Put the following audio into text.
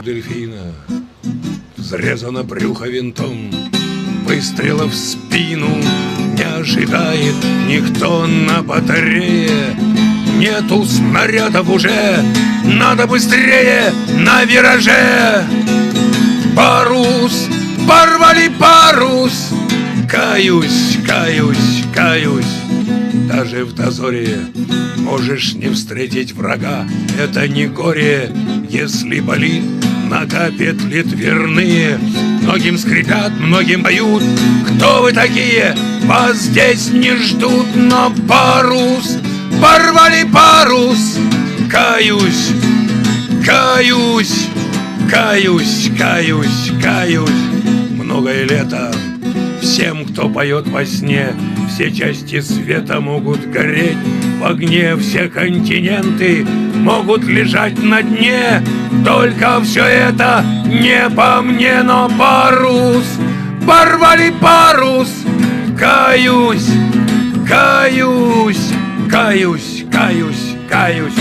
Дельфина взрезано брюхо винтом, выстрела в спину не ожидает никто на батарее. Нету снарядов уже, надо быстрее на вираже. Парус, порвали парус, каюсь, каюсь, каюсь. Даже в дозоре можешь не встретить врага. Это не горе, если болит, нога петли дверные. Многим скрипят, многим поют. Кто вы такие? Вас здесь не ждут. Но парус, порвали парус. Каюсь, каюсь, каюсь, каюсь, каюсь. Многое лето всем, кто поет во сне. Все части света могут гореть в огне. Все континенты могут лежать на дне. Только все это не по мне. Но парус, порвали парус. Каюсь, каюсь, каюсь, каюсь, каюсь.